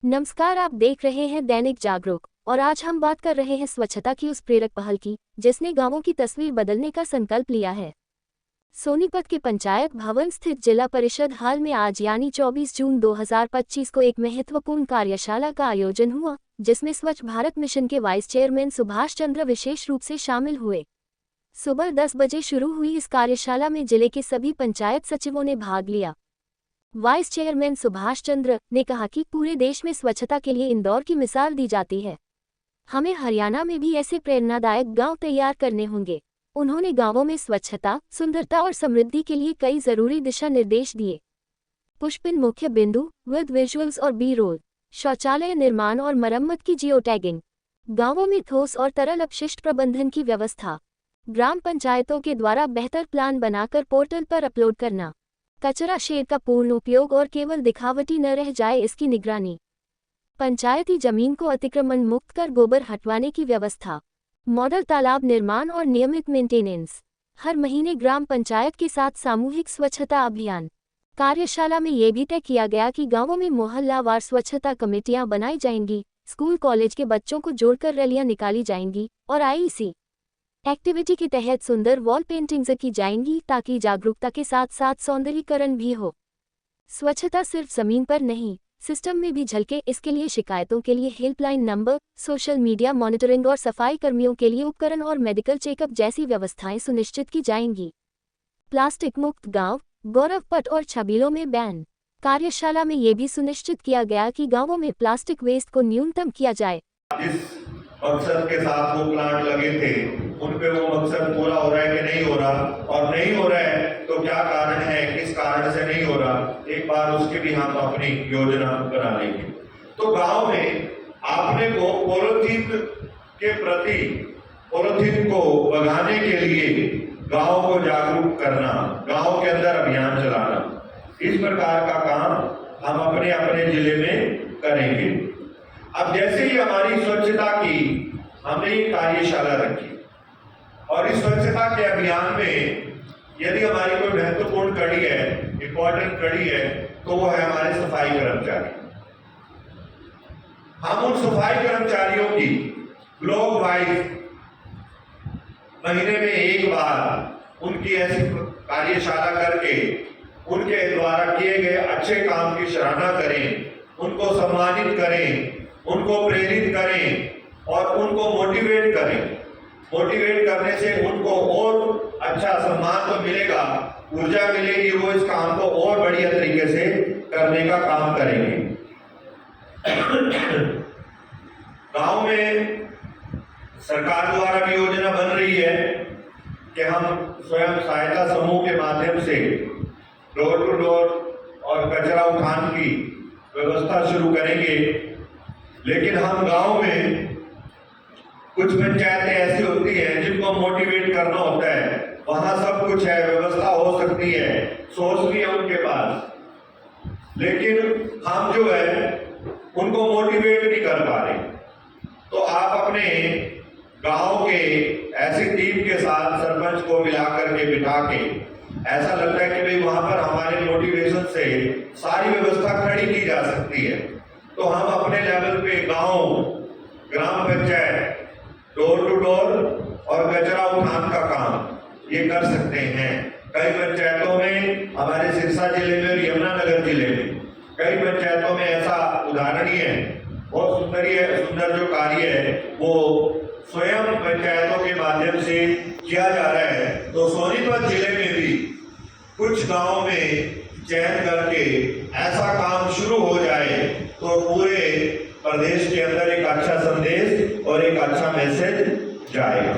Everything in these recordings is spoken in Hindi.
नमस्कार, आप देख रहे हैं दैनिक जागरूक और आज हम बात कर रहे हैं स्वच्छता की उस प्रेरक पहल की जिसने गांवों की तस्वीर बदलने का संकल्प लिया है। सोनीपत के पंचायत भवन स्थित जिला परिषद हाल में आज यानी 24 जून 2025 को एक महत्वपूर्ण कार्यशाला का आयोजन हुआ, जिसमें स्वच्छ भारत मिशन के वाइस चेयरमैन सुभाष चंद्र विशेष रूप से शामिल हुए। सुबह 10 बजे शुरू हुई इस कार्यशाला में जिले के सभी पंचायत सचिवों ने भाग लिया। वाइस चेयरमैन सुभाष चंद्र ने कहा कि पूरे देश में स्वच्छता के लिए इंदौर की मिसाल दी जाती है। हमें हरियाणा में भी ऐसे प्रेरणादायक गांव तैयार करने होंगे। उन्होंने गांवों में स्वच्छता, सुंदरता और समृद्धि के लिए कई जरूरी दिशा निर्देश दिए। पुष्पिन मुख्य बिंदु विद विजुअल्स और बी रोल, शौचालय निर्माण और मरम्मत की जियो टैगिंग, गांवों में ठोस और तरल अपशिष्ट प्रबंधन की व्यवस्था, ग्राम पंचायतों के द्वारा बेहतर प्लान बनाकर पोर्टल पर अपलोड करना, कचरा शेड का पूर्ण उपयोग और केवल दिखावटी न रह जाए इसकी निगरानी, पंचायती जमीन को अतिक्रमण मुक्त कर गोबर हटवाने की व्यवस्था, मॉडल तालाब निर्माण और नियमित मेंटेनेंस, हर महीने ग्राम पंचायत के साथ सामूहिक स्वच्छता अभियान। कार्यशाला में ये भी तय किया गया कि गांवों में मोहल्लावार स्वच्छता कमेटियां बनाई जाएंगी, स्कूल कॉलेज के बच्चों को जोड़कर रैलियां निकाली जाएंगी और आईसी एक्टिविटी के तहत सुंदर वॉल पेंटिंग्स की जाएंगी ताकि जागरूकता के साथ साथ सौंदर्यीकरण भी हो। स्वच्छता सिर्फ जमीन पर नहीं, सिस्टम में भी झलके। इसके लिए शिकायतों के लिए helpline number, social media monitoring और सफाई कर्मियों के लिए उपकरण और मेडिकल चेकअप जैसी व्यवस्थाएं सुनिश्चित की जाएंगी। प्लास्टिक मुक्त गांव, गौरव पट और छबीलों में बैन। कार्यशाला में ये भी सुनिश्चित किया गया कि गांवों में प्लास्टिक वेस्ट को न्यूनतम किया जाए। मकसद के साथ वो प्लांट लगे थे, उन पे वो मकसद पूरा हो रहा है कि नहीं हो रहा, और नहीं हो रहा है तो क्या कारण है, किस कारण से नहीं हो रहा, एक बार उसकी भी हम अपनी योजना बना लेंगे। तो गांव में आपने को पॉलिथीन के प्रति, पॉलिथीन को भगाने के लिए गांव को जागरूक करना, गांव के अंदर अभियान चलाना, इस प्रकार का काम हम अपने अपने जिले में करेंगे। अब जैसे ही हमारी स्वच्छता की हमने ये कार्यशाला रखी और इस स्वच्छता के अभियान में यदि हमारी कोई महत्वपूर्ण कड़ी है, इंपॉर्टेंट कड़ी है, तो वो है हमारे सफाई कर्मचारी। हम उन सफाई कर्मचारियों की ब्लॉक वाइज महीने में एक बार उनकी ऐसी कार्यशाला करके उनके द्वारा किए गए अच्छे काम की सराहना करें, उनको सम्मानित करें, उनको प्रेरित करें और उनको मोटिवेट करें। मोटिवेट करने से उनको और अच्छा सम्मान तो मिलेगा, ऊर्जा मिलेगी, वो इस काम को और बढ़िया तरीके से करने का काम करेंगे। गांव में सरकार द्वारा भी योजना बन रही है कि हम स्वयं सहायता समूह के माध्यम से डोर टू डोर और कचरा उठान की व्यवस्था शुरू करेंगे। लेकिन हम गांव में कुछ पंचायतें ऐसी होती हैं जिनको मोटिवेट करना होता है, वहां सब कुछ है, व्यवस्था हो सकती है, सोर्स भी है उनके पास, लेकिन हम जो है उनको मोटिवेट नहीं कर पा रहे। तो आप अपने गांव के ऐसी टीम के साथ सरपंच को मिलाकर के बिठा के, ऐसा लगता है कि भाई वहां पर हमारे मोटिवेशन से सारी व्यवस्था खड़ी की जा सकती है, तो हम अपने लेवल पे गांव, ग्राम पंचायत, डोर टू डोर और कचरा उठान का काम ये कर सकते हैं। कई पंचायतों में, हमारे सिरसा जिले में और यमुनानगर जिले में कई पंचायतों में ऐसा उदाहरणीय है, बहुत सुंदर जो कार्य है वो स्वयं पंचायतों के माध्यम से किया जा रहा है। तो सोनीपत जिले में भी कुछ गांव में चयन करके ऐसा काम शुरू हो जाए तो पूरे प्रदेश के अंदर एक अच्छा संदेश और एक अच्छा मैसेज जाएगा।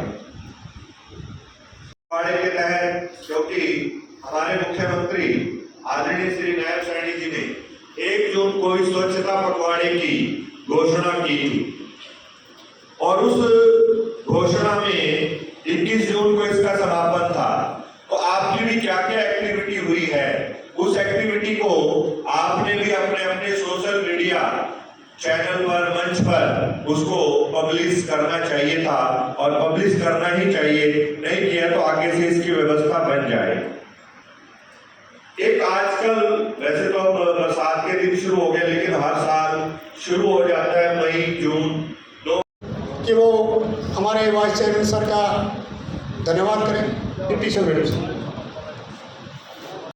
पखवाड़े के तहत, क्योंकि हमारे मुख्यमंत्री आदरणीय श्री नायब सैनी जी ने 1 जून को इस स्वच्छता पखवाड़े की घोषणा की थी और उस घोषणा में 21 जून को इसका समापन था। तो आपकी भी क्या क्या एक्टिविटी हुई है, उस एक्टिविटी को आपने भी अपने अपने सोशल मीडिया चैनल पर, मंच पर उसको पब्लिश करना चाहिए था और पब्लिश करना ही चाहिए, नहीं किया तो आगे से इसकी व्यवस्था बन जाए। एक आजकल वैसे तो बरसात के दिन शुरू हो गए, लेकिन हर साल शुरू हो जाता है मई जून दो कि वो हमारे वाइस चेयरमैन सर का धन्यवाद करें। Deputy sir madam sir.